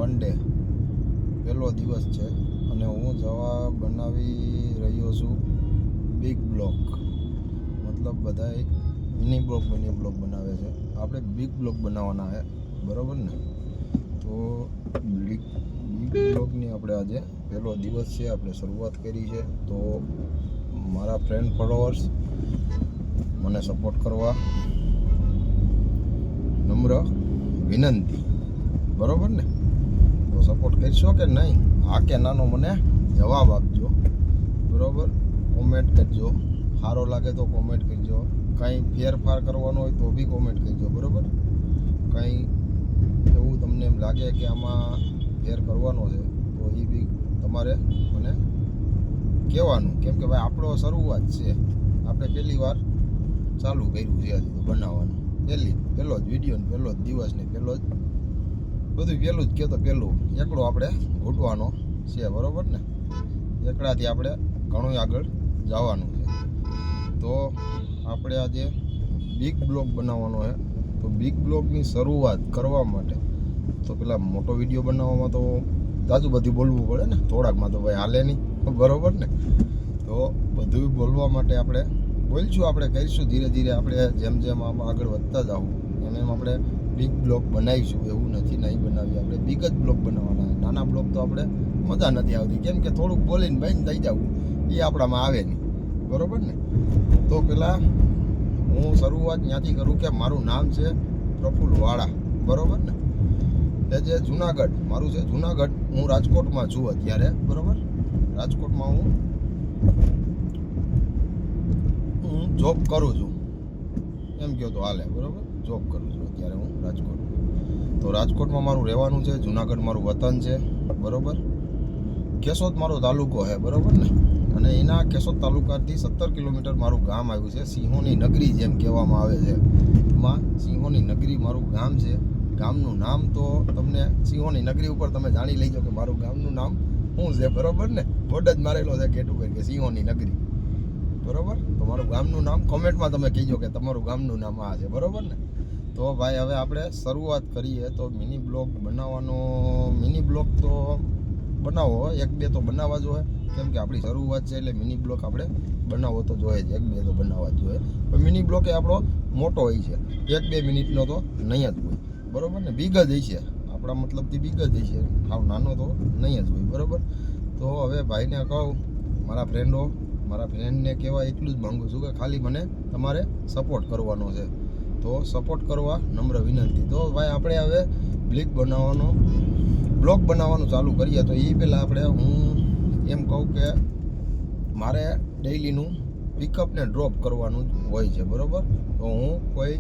One day પહેલો દિવસ છે અને હું જવા બનાવી રહ્યો છું બિગ બ્લોક. મતલબ બધાય મિની બ્લોક બનાવે છે, આપણે બિગ બ્લોક બનાવવાના છે, બરાબર ને? તો બિગ બ્લોકની આપણે આજે પહેલો દિવસ છે, આપણે શરૂઆત કરી છે. તો મારા ફ્રેન્ડ ફોલોઅર્સ મને સપોર્ટ કરવા નમ્ર વિનંતી, બરાબર ને? તો સપોર્ટ કરશો કે નહીં, હા કે નાનો મને જવાબ આપજો, બરાબર? કોમેન્ટ કરજો, સારો લાગે તો કોમેન્ટ કરજો, કંઈ ફેરફાર કરવાનો હોય તો બી કોમેન્ટ કરજો, બરાબર? કંઈ એવું તમને એમ લાગે કે આમાં ફેર કરવાનો છે તો એ બી તમારે મને કહેવાનું, કેમ કે ભાઈ આપણો શરૂઆત છે, આપણે પહેલી વાર ચાલુ કર્યું છે હજી તો બનાવવાનું. પહેલો જ વિડીયો ને પહેલો જ દિવસ ને પહેલો જ બધું પહેલું જ કહેતો પહેલું એકડો આપણે ઘૂંટવાનો છે, બરાબર ને? એકડાથી આપણે ઘણું આગળ જવાનું છે. તો આપણે આજે બિગ બ્લોક બનાવવાનો છે. તો બિગ બ્લોકની શરૂઆત કરવા માટે તો પેલા મોટો વિડીયો બનાવવામાં તો તાજુ બધું બોલવું પડે ને, થોડાકમાં તો ભાઈ હાલે નહીં, બરાબર ને? તો બધું બોલવા માટે આપણે બોલશું, આપણે કરીશું ધીરે ધીરે, આપણે જેમ જેમ આગળ વધતા જાવું એમ એમ આપણે બિગ બ્લોક બનાવીશું. એવું નથી નહીં બનાવીએ, આપણે બિગ જ બ્લોક બનાવવાના. નાના બ્લોક તો આપણે મજા નથી આવતી, કેમ કે થોડુંક બોલીને ભાઈને થઈ જવું એ આપણામાં આવે નહીં, બરાબર ને? તો પહેલાં હું શરૂઆત ત્યાંથી કરું કે મારું નામ છે પ્રફુલ્લ વાળા, બરાબર ને? એ જે જુનાગઢ મારું છે, જુનાગઢ. હું રાજકોટમાં છું અત્યારે, બરાબર? રાજકોટમાં હું જોબ કરું છું, એમ કહો તો હાલે, બરાબર? જોબ કરું છું અત્યારે હું રાજકોટ. તો રાજકોટમાં મારું રહેવાનું છે, જુનાગઢ મારું વતન છે, બરાબર? કેશોદ મારો તાલુકો છે, બરાબર ને? અને એના કેશોદ તાલુકાથી 17 કિલોમીટર મારું ગામ આવ્યું છે, સિંહોની નગરી જેમ કહેવામાં આવે છે. એમાં સિંહોની નગરી મારું ગામ છે. ગામનું નામ તો તમને સિંહોની નગરી ઉપર તમે જાણી લેજો કે મારું ગામનું નામ શું છે, બરાબર ને? બોર્ડ જ મારેલો છે ગેટ ઉપર કે સિંહોની નગરી, બરાબર? તો મારું ગામનું નામ કોમેન્ટમાં તમે કહેજો કે તમારું ગામનું નામ આ છે, બરાબર ને? તો ભાઈ હવે આપણે શરૂઆત કરીએ. તો મિની બ્લોક બનાવવાનો, મિની બ્લોક તો બનાવો, એક બે તો બનાવવા જોઈએ, કેમ કે આપણી શરૂઆત છે એટલે મિની બ્લોક આપણે બનાવવો તો જોઈએ જ, એક બે તો બનાવવા જ જોઈએ. પણ મિની બ્લોક એ આપણો મોટો હોય છે, 1-2 મિનિટનો તો નહીં જ હોય, બરાબર ને? બિગ જ હોય છે, આપણા મતલબથી બિગ જ હોય છે, સાવ નાનો તો નહીં જ હોય, બરાબર? તો હવે ભાઈને કહું, મારા ફ્રેન્ડને કહેવા એટલું જ માગું છું કે ખાલી મને તમારે સપોર્ટ કરવાનો છે. તો સપોર્ટ કરવા નમ્ર વિનંતી. તો ભાઈ આપણે હવે બ્લોગ બનાવવાનું ચાલુ કરીએ. તો એ પહેલાં આપણે હું એમ કહું કે મારે ડેઈલીનું પિકઅપ ને ડ્રોપ કરવાનું હોય છે, બરાબર? તો હું કોઈ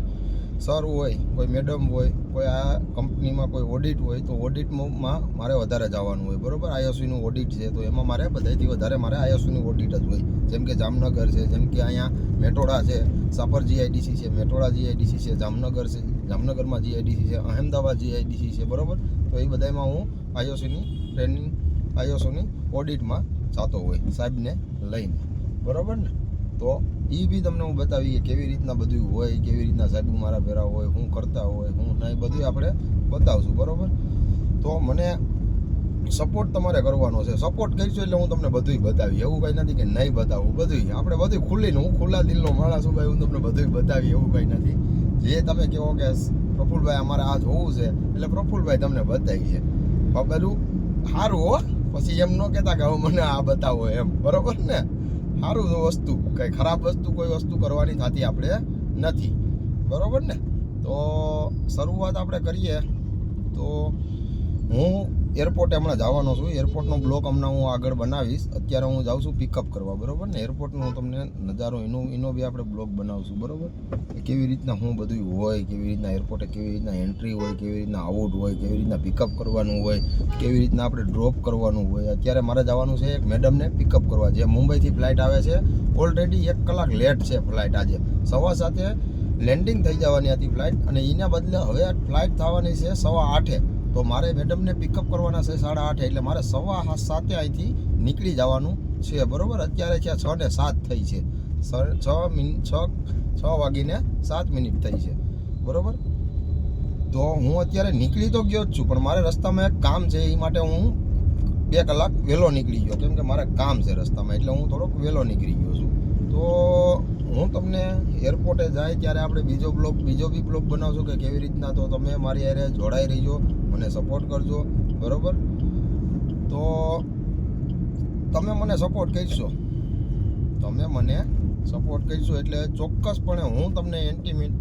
સર હોય, કોઈ મેડમ હોય, કોઈ આ કંપનીમાં કોઈ ઓડિટ હોય, તો ઓડિટમાં મારે વધારે જવાનું હોય, બરાબર? આઈએસઓનું ઓડિટ છે તો એમાં મારે બધાથી વધારે મારે આઈએસઓનું ઓડિટ જ હોય. જેમ કે જામનગર છે, જેમ કે અહીંયા મેટોડા છે, સાપર જીઆઈડીસી છે, મેટોડા જીઆઈડીસી છે, જામનગર છે, જામનગરમાં જીઆઈડીસી છે, અહેમદાબાદ જીઆઈડીસી છે, બરાબર? તો એ બધામાં હું આઈએસઓની ટ્રેનિંગ, આઈએસઓની ઓડિટમાં જતો હોય સાહેબને લઈને, બરાબર ને? તો એ બી તમને હું બતાવીએ કેવી રીતના બધું હોય, કેવી રીતના સાહેબ મારા ભેરા હોય, શું કરતા હોય, હું નહીં, બધું આપણે બતાવશું, બરાબર? તો મને સપોર્ટ તમારે કરવાનો છે. સપોર્ટ કરીશું એટલે હું તમને બધું બતાવી, એવું કંઈ નથી કે નહીં બતાવું, બધું આપણે બધું ખુલ્લીને, હું ખુલ્લા દિલનો માણસ છું ભાઈ, હું તમને બધું બતાવી, એવું કંઈ નથી. જે તમે કહો કે પ્રફુલભાઈ અમારે આ જોવું છે એટલે પ્રફુલભાઈ તમને બતાવી છે, બધું સારું હો, પછી એમ ન કહેતા કે હવે મને આ બતાવો એમ, બરાબર ને? સારું વસ્તુ, કંઈ ખરાબ વસ્તુ કોઈ વસ્તુ કરવાની થતી આપણે નથી, બરાબર ને? તો શરૂઆત આપણે કરીએ. તો હું એરપોર્ટે હમણાં જવાનો છું, એરપોર્ટનો બ્લોક હમણાં હું આગળ બનાવીશ. અત્યારે હું જાઉં છું પિકઅપ કરવા, બરાબર ને? એરપોર્ટનો હું તમને નજારો એનો બી આપણે બ્લોક બનાવશું, બરાબર? કેવી રીતના હું બધું હોય, કેવી રીતના એરપોર્ટે કેવી રીતના એન્ટ્રી હોય, કેવી રીતના આઉટ હોય, કેવી રીતના પિકઅપ કરવાનું હોય, કેવી રીતના આપણે ડ્રોપ કરવાનું હોય. અત્યારે મારે જવાનું છે એક મેડમને પિકઅપ કરવા, જે મુંબઈથી ફ્લાઇટ આવે છે. ઓલરેડી 1 કલાક લેટ છે ફ્લાઇટ, આજે 7:15 લેન્ડિંગ થઈ જવાની હતી ફ્લાઇટ, અને એના બદલે હવે ફ્લાઇટ થવાની છે 8:15. તો મારે મેડમને પિકઅપ કરવાના છે 8:30, એટલે મારે 7:15 અહીંથી નીકળી જવાનું છે, બરાબર? અત્યારે છે 6:07 થઈ છે, 6:07 થઈ છે, બરાબર? તો હું અત્યારે નીકળી તો ગયો જ છું, પણ મારે રસ્તામાં એક કામ છે, એ માટે હું 2 કલાક વહેલો નીકળી ગયો, કેમ કે મારે કામ છે રસ્તામાં, એટલે હું થોડોક વહેલો નીકળી ગયો છું. તો હું તમને એરપોર્ટે જાય ત્યારે આપણે બીજો બી બ્લોગ બનાવશું કે કેવી રીતના, તો તમે મારી હારે જોડાઈ રહીજો, મને સપોર્ટ કરજો, બરાબર. તો તમે મને સપોર્ટ કરશો, એટલે ચોક્કસપણે હું તમને એન્ટીમેટ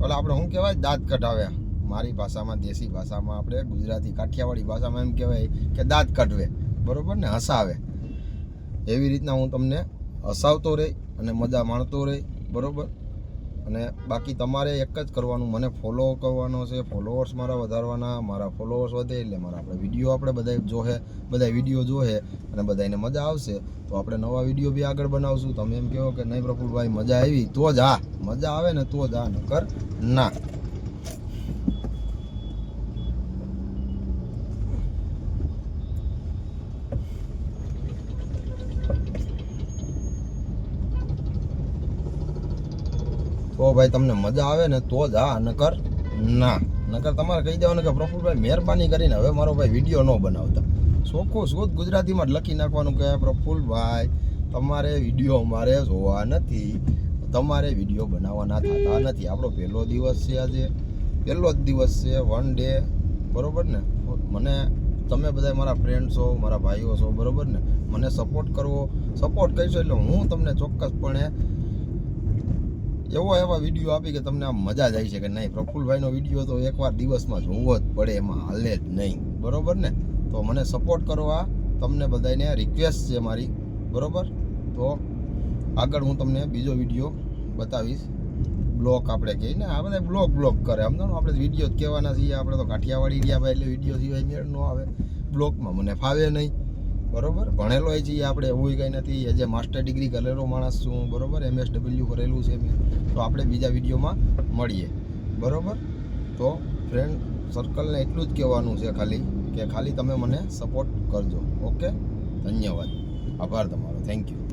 એટલે આપણે શું કહેવાય, દાંત કઢાવ્યા, મારી ભાષામાં, દેશી ભાષામાં, આપણે ગુજરાતી કાઠિયાવાડી ભાષામાં એમ કહેવાય કે દાંત કઢવે, બરાબર ને, હસાવે. એવી રીતના હું તમને હસાવતો રહી અને મજા માણતો રહી, બરાબર. અને બાકી તમારે એક જ કરવાનું, મને ફોલો કરવાનો છે, ફોલોઅર્સ મારા વધારવાના, મારા ફોલોઅર્સ વધે એટલે આપણે વિડીયો બધા વિડીયો જોહે અને બધાને મજા આવશે તો આપણે નવા વિડીયો બી આગળ બનાવશું. તમે એમ કહો કે નહીં પ્રફુલભાઈ મજા આવી, તો જ હા, મજા આવે ને તો જ હા, નકર ના. તો ભાઈ તમને મજા આવે ને તો જ હા, નકર તમારે કહી દેવાનું કે પ્રફુલભાઈ મહેરબાની કરીને હવે મારો ભાઈ વિડીયો ન બનાવતા. ચોખ્ખું શુદ્ધ ગુજરાતીમાં જ લખી નાખવાનું કે પ્રફુલભાઈ તમારે વિડીયો અમારે જોવા નથી, તમારે વિડીયો બનાવવાના થતા નથી. આપણો પહેલો દિવસ છે, આજે પહેલો જ દિવસ છે, 1 ડે, બરાબર ને. મને તમે બધા મારા ફ્રેન્ડ છો, મારા ભાઈઓ છો, બરાબર ને. મને સપોર્ટ કરશો એટલે હું તમને ચોક્કસપણે એવા વિડીયો આપી કે તમને આમ મજા જ આવી છે કે નહીં પ્રફુલભાઈનો વિડીયો તો એકવાર દિવસમાં જોવો જ પડે, એમાં હાલે જ નહીં, બરાબર ને. તો મને સપોર્ટ કરવા તમને બધાને રિક્વેસ્ટ છે મારી, બરાબર. તો આગળ હું તમને બીજો વિડીયો બતાવીશ, બ્લોગ આપણે કહીએ ને, આ બધા બ્લોગ કરે, આમ તો આપણે વિડીયો જ કહેવાના છીએ, આપણે તો કાઠિયાવાડી ગયા ભાઈ, એટલે વિડીયો સિવાય મેળ ન આવે. બ્લોગમાં મને ફાવે નહીં, બરાબર. ભણેલો એ છીએ આપણે, એવું કંઈ નથી, એજ માસ્ટર ડિગ્રી કરેલો માણસ છું, બરાબર. MSW કરેલું છે મેં. તો આપણે બીજા વિડીયોમાં મળીએ, બરાબર. તો ફ્રેન્ડ સર્કલને એટલું જ કહેવાનું છે ખાલી તમે મને સપોર્ટ કરજો. ઓકે, ધન્યવાદ, આભાર તમારો, થેન્ક યુ.